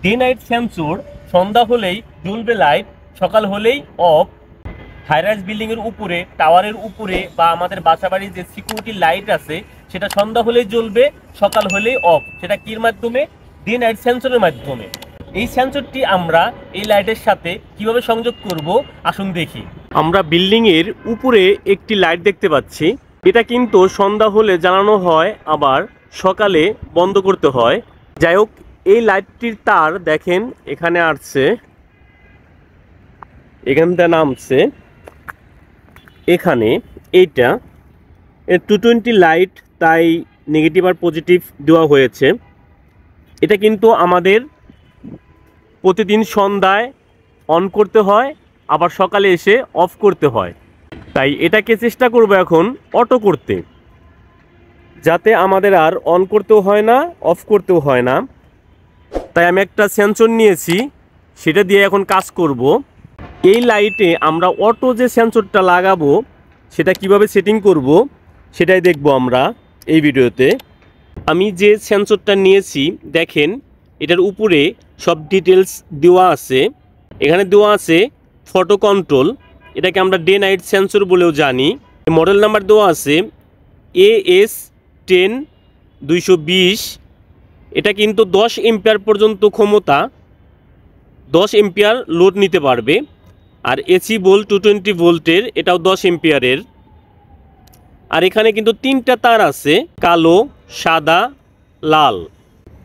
Day night sensor সন্ধ্যা হলেই জ্বলবে light, সকাল হলেই অফ। হাইরাইজ বিল্ডিং এর উপরে, টাওয়ারের উপরে বা আমাদের বাসাবাড়ির যে সিকিউরিটি লাইট আছে সেটা সন্ধ্যা হলেই জ্বলবে, সকাল হলেই অফ। সেটা কির মাধ্যমে? ডে নাইট সেন্সরের মাধ্যমে। এই সেন্সরটি আমরা এই লাইটের সাথে কিভাবে সংযোগ করব আসুন দেখি। আমরা বিল্ডিং এর উপরে একটি লাইট দেখতে পাচ্ছি। এটা কিন্তু সন্ধ্যা হলে জ্বালানো হয়, আবার সকালে বন্ধ করতে হয়। যাই হোক, এই লাইটটির তার দেখেন এখানে আসছে, এখানটা নামছে, এখানে এইটা 220 লাইট, তাই নেগেটিভ আর পজিটিভ দেওয়া হয়েছে। এটা কিন্তু আমাদের প্রতিদিন সন্ধ্যায় অন করতে হয়, আবার সকালে এসে অফ করতে হয়। তাই এটাকে চেষ্টা করব এখন অটো করতে, যাতে আমাদের আর অন করতেও হয় না, অফ করতেও হয় না। তাই আমি একটা সেন্সর নিয়েছি, সেটা দিয়ে এখন কাজ করব। এই লাইটে আমরা অটো যে সেন্সরটা লাগাবো সেটা কিভাবে সেটিং করব সেটাই দেখব আমরা এই ভিডিওতে। আমি যে সেন্সরটা নিয়েছি দেখেন, এটার উপরে সব ডিটেলস দেওয়া আছে। এখানে দেওয়া আছে ফটো কন্ট্রোল, এটাকে আমরা ডে নাইট সেন্সর বলেও জানি। মডেল নাম্বার দেওয়া আছে AS10-220। এটা কিন্তু 10 এম্পিয়ার পর্যন্ত ক্ষমতা, 10 এম্পিয়ার লোড নিতে পারবে। আর এসি ভোল্ট 220 ভোল্টের, এটাও 10 এম্পিয়ারের। আর এখানে কিন্তু 3টা তার আছে, কালো, সাদা, লাল।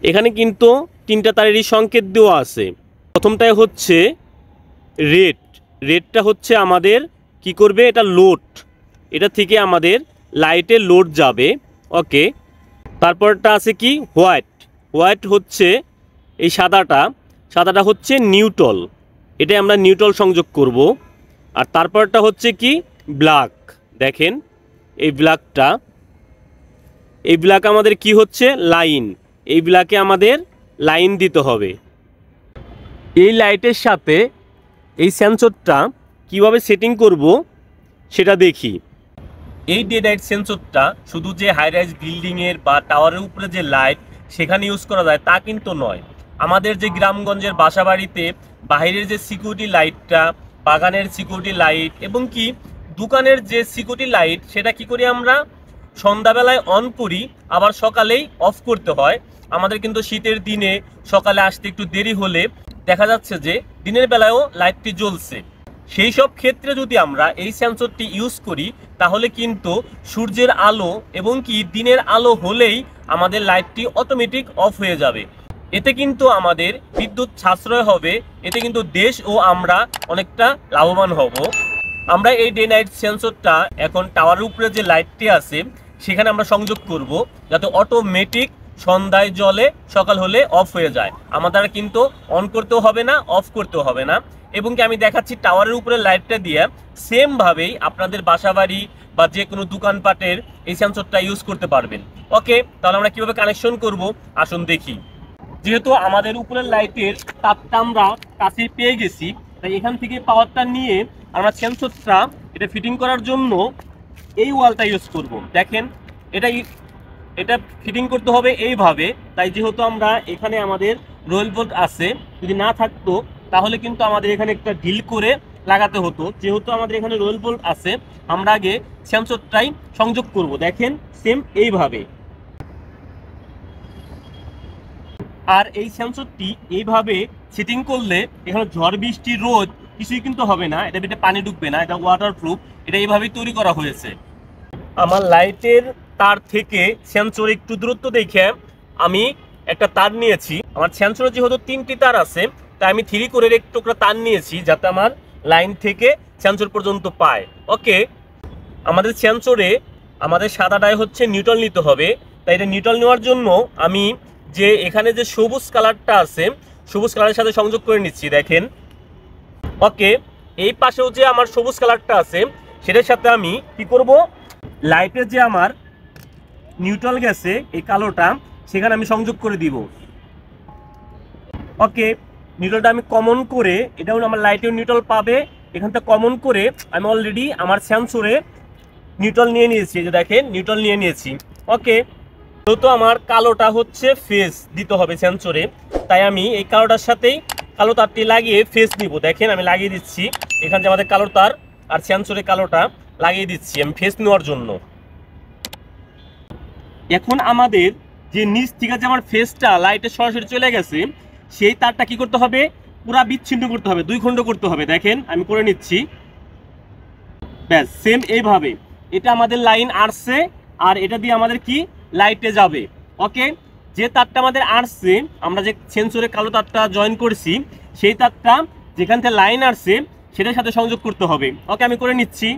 এখানে কিন্তু 3টা তারেরই সংকেত দেওয়া আছে। প্রথমটায় হচ্ছে রেড, রেডটা হচ্ছে আমাদের কি করবে, এটা লোড, এটা থেকে আমাদের লাইটে লোড যাবে। ওকে, তারপরটা আছে কি হোয়াইট, হোয়াইট হচ্ছে এই সাদাটা, সাদাটা হচ্ছে নিউট্রাল, এটা আমরা নিউট্রাল সংযোগ করব। আর তারপরটা হচ্ছে কি ব্ল্যাক, দেখেন এই ব্ল্যাকটা, এই ব্ল্যাক আমাদের কি হচ্ছে লাইন, এই ব্ল্যাকে আমাদের লাইন দিতে হবে। এই লাইটের সাথে এই সেন্সরটা কিভাবে সেটিং করব সেটা দেখি। এই ডে নাইট সেন্সরটা শুধু যে হাইরাইজ বিল্ডিংয়ের বা টাওয়ারের উপরে যে লাইট সেখানে ইউজ করা যায় তা কিন্তু নয়। আমাদের যে গ্রামগঞ্জের বাসাবাড়িতে বাইরের যে সিকিউরিটি লাইটটা, বাগানের সিকিউরিটি লাইট এবং কি দোকানের যে সিকিউরিটি লাইট, সেটা কি করি আমরা সন্ধ্যাবেলায় অন করি, আবার সকালেই অফ করতে হয়। আমাদের কিন্তু শীতের দিনে সকালে আসতে একটু দেরি হলে দেখা যাচ্ছে যে দিনের বেলায়ও লাইটটি জ্বলছে। সেই সব ক্ষেত্রে যদি আমরা এই সেন্সরটি ইউজ করি তাহলে কিন্তু সূর্যের আলো এবং কি দিনের আলো হলেই আমাদের লাইটটি অটোমেটিক অফ হয়ে যাবে। এতে কিন্তু আমাদের বিদ্যুৎ সাশ্রয় হবে, এতে কিন্তু দেশ ও আমরা অনেকটা লাভবান হব। আমরা এই ডে নাইট সেন্সরটা এখন টাওয়ারের উপরে যে লাইটটি আছে সেখানে আমরা সংযোগ করব, যাতে অটোমেটিক সন্ধ্যায় জ্বলে, সকাল হলে অফ হয়ে যায়। আমাদের কিন্তু অন করতেও হবে না, অফ করতেও হবে না। এবং কি আমি দেখাচ্ছি টাওয়ারের উপরে লাইটটা দিয়ে সেম ভাবেই আপনাদের বাসাবাড়ি বা যে কোনো দোকানপাটের এই সেন্সরটা ইউজ করতে পারবেন। ওকে, তাহলে আমরা কিভাবে কানেকশন করব আসুন দেখি। যেহেতু আমাদের উপরের লাইটের তারটা আমরা কাছে পেয়ে গেছি, তাই এখান থেকে পাওয়ারটা নিয়ে আমরা সেন্সরটা এটা ফিটিং করার জন্য এই ওয়ালটা ইউজ করব। দেখেন এটা ফিটিং করতে হবে এইভাবে। তাই যেহেতু আমরা এখানে আমাদের রোল বোল্ট আছে, যদি না থাকতো তাহলে কিন্তু আমাদের এখানে একটা ঢিল করে লাগাতে হতো। যেহেতু আমাদের এখানে রোল বোল্ট আছে, আমরা আগে সেন্সরটাই সংযোগ করব। দেখেন সেম এইভাবে। আর এই সেন্সরটি এইভাবে সেটিং করলে এখানে ঝড় বৃষ্টি রোদ কিছুই কিন্তু হবে না, এটা ভিতরে পানি ঢুকবে না, এটা ওয়াটারপ্রুফ, এটা এইভাবেই তৈরি করা হয়েছে। আমার লাইটের তার থেকে সেন্সর একটু দূরত্ব দেখে আমি একটা তার নিয়েছি। আমার সেন্সরে যেহেতু 3টি তার আছে, তাই আমি 3 করে এক টুকরা তার নিয়েছি, যাতে আমার লাইন থেকে সেন্সর পর্যন্ত পায়। ওকে, আমাদের সেন্সরে আমাদের সাদাটাই হচ্ছে নিউট্রাল নিতে হবে। তাই এটা নিউট্রাল নেওয়ার জন্য আমি যে এখানে যে সবুজ কালারটা আছে, সবুজ কালারের সাথে সংযোগ করে নিচ্ছি। দেখেন, ওকে, এই পাশেও যে আমার সবুজ কালারটা আছে সেটার সাথে আমি কি করব, লাইটের যে আমার নিউট্রাল গেছে এই কালোটা, সেখানে আমি সংযোগ করে দিব। ওকে, নিউট্রালটা আমি কমন করে, এটাও আমার লাইটেও নিউট্রাল পাবে, এখানটা কমন করে আমি অলরেডি আমার সেন্সরে নিউট্রাল নিয়ে নিয়েছি। যে দেখেন নিউট্রাল নিয়ে নিয়েছি। ওকে, যেহেতু আমার কালোটা হচ্ছে ফেস দিতে হবে সেন্সরে, তাই আমি এই কালোটার সাথেই কালো তারটি লাগিয়ে ফেস নিব। দেখেন আমি লাগিয়ে দিচ্ছি, এখানে যে আমাদের কালো তার আর সেন্সরে কালোটা লাগিয়ে দিচ্ছি আমি ফেস নেওয়ার জন্য। এখন আমাদের যে নিচ থেকে যে আমার ফেসটা লাইটে সরাসরি চলে গেছে, সেই তারটা কি করতে হবে, পুরা বিচ্ছিন্ন করতে হবে, 2 খণ্ড করতে হবে। দেখেন আমি করে নিচ্ছি। ব্যাস সেম এইভাবে এটা আমাদের লাইন আসছে, আর এটা দিয়ে আমাদের কি লাইটে যাবে। ওকে, যে তারটা আমাদের আসছে, আমরা যে সেন্সরে কালো তারটা জয়েন করছি, সেই তারটা যেখান থেকে লাইন আসছে সেটার সাথে সংযোগ করতে হবে। ওকে, আমি করে নিচ্ছি।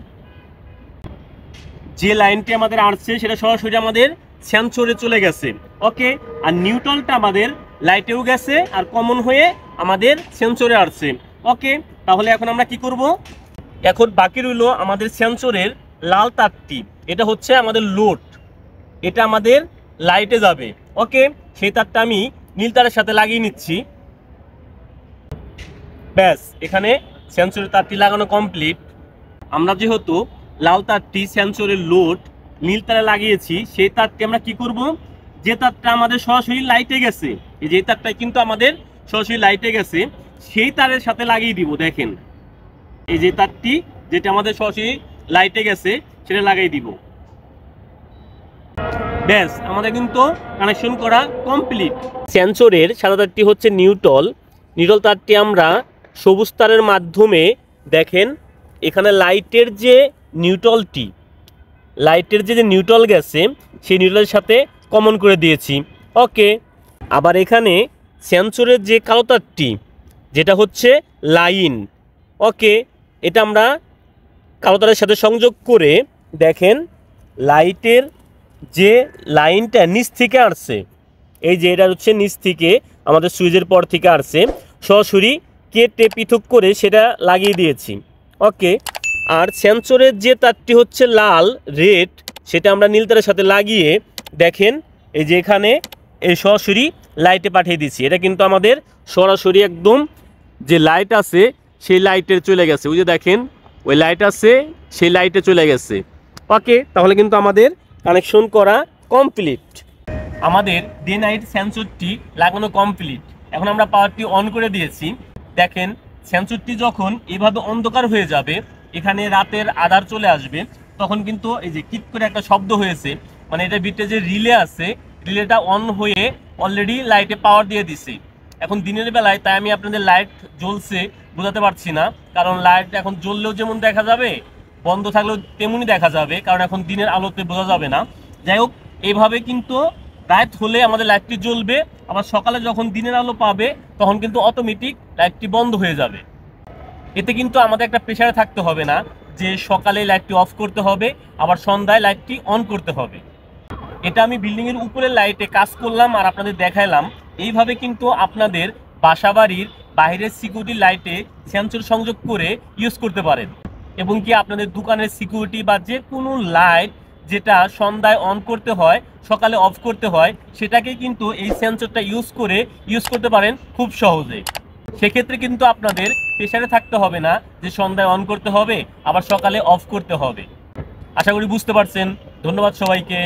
যে লাইনটি আমাদের আসছে সেটা সরাসরি আমাদের সেন্সরে চলে গেছে। ওকে, আর নিউট্রালটা আমাদের লাইটেও গেছে আর কমন হয়ে আমাদের সেন্সরে আসছে। ওকে, তাহলে এখন আমরা কি করব, এখন বাকি রইল আমাদের সেন্সরের লাল তারটি, এটা হচ্ছে আমাদের লোড, এটা আমাদের লাইটে যাবে। ওকে, সেই তারটা আমি নীল তারের সাথে লাগিয়ে নিচ্ছি। ব্যাস এখানে সেন্সরের তারটি লাগানো কমপ্লিট। আমরা যেহেতু লাল তারটি সেন্সরের লোড নীল তারে লাগিয়েছি, সেই তারটি আমরা কি করব, যে তারটা আমাদের সরাসরি লাইটে গেছে, এই যে তারটা কিন্তু আমাদের সরাসরি লাইটে গেছে, সেই তারের সাথে লাগিয়ে দিব। দেখেন এই যে তারটি যেটা আমাদের সরাসরি লাইটে গেছে সেটা লাগাই দিব। ব্যাস আমাদের কিন্তু কানেকশন করা কমপ্লিট। সেন্সরের সাদা তারটি হচ্ছে নিউট্রাল তারটি আমরা সবুজ তারের মাধ্যমে, দেখেন এখানে লাইটের যে নিউট্রাল গেছে সেই নিউট্রালের সাথে কমন করে দিয়েছি। ওকে, আবার এখানে সেন্সরের যে কালো তারটি যেটা হচ্ছে লাইন, ওকে, এটা আমরা কালো তারের সাথে সংযোগ করে, দেখেন লাইটের যে লাইনটা নিচ থেকে আসছে, এই যে এটা হচ্ছে নিচ থেকে আমাদের সুইচের পর থেকে আসছে, সরাসরি কেটে পৃথক করে সেটা লাগিয়ে দিয়েছি। ওকে, আর সেন্সরের যে তারটি হচ্ছে লাল রেড, সেটা আমরা নীল তারের সাথে লাগিয়ে, দেখেন এই যে এখানে এই সরাসরি লাইটে পাঠিয়ে দিচ্ছি। এটা কিন্তু আমাদের সরাসরি একদম যে লাইট আছে সেই লাইটের চলে গেছে, ওই যে দেখেন ওই লাইট আছে সেই লাইটে চলে গেছে। ওকে, তাহলে কিন্তু আমাদের কানেকশন করা কমপ্লিট। আমাদের ডে নাইট সেন্সরটি লাগানো কমপ্লিট। এখন আমরা পাওয়ারটি অন করে দিয়েছি। দেখেন সেন্সরটি যখন এভাবে অন্ধকার হয়ে যাবে, এখানে রাতের আধার চলে আসবে, তখন কিন্তু এই যে কিট করে একটা শব্দ হয়েছে, মানে এটা ভিতরে যে রিলে আছে, রিলেটা অন হয়ে অলরেডি লাইটে পাওয়ার দিয়ে দিছে। এখন দিনের বেলায় তাই আমি আপনাদের লাইট জ্বলছে বোঝাতে পারছি না, কারণ লাইট এখন জ্বললেও যেমন দেখা যাবে, বন্ধ থাকলেও তেমনই দেখা যাবে, কারণ এখন দিনের আলোতে বোঝা যাবে না। যাই হোক, এইভাবে কিন্তু রাত হলে আমাদের লাইটটি জ্বলবে, আবার সকালে যখন দিনের আলো পাবে তখন কিন্তু অটোমেটিক লাইটটি বন্ধ হয়ে যাবে। এতে কিন্তু আমাদের একটা প্রেসারে থাকতে হবে না যে সকালে লাইটটি অফ করতে হবে, আবার সন্ধ্যায় লাইটটি অন করতে হবে। এটা আমি বিল্ডিংয়ের উপরের লাইটে কাজ করলাম আর আপনাদের দেখাইলাম। এইভাবে কিন্তু আপনাদের বাসাবাড়ির বাইরের সিকিউরিটি লাইটে সেন্সর সংযোগ করে ইউজ করতে পারেন, এবং কি আপনাদের দোকানের সিকিউরিটি বা যে কোনো লাইট যেটা সন্ধ্যায় অন করতে হয়, সকালে অফ করতে হয়, সেটাকে কিন্তু এই সেন্সরটা ইউজ করতে পারেন খুব সহজে। সেক্ষেত্রে কিন্তু আপনাদের প্রেসারে থাকতে হবে না যে সন্ধ্যায় অন করতে হবে আবার সকালে অফ করতে হবে। আশা করি বুঝতে পারছেন। ধন্যবাদ সবাইকে।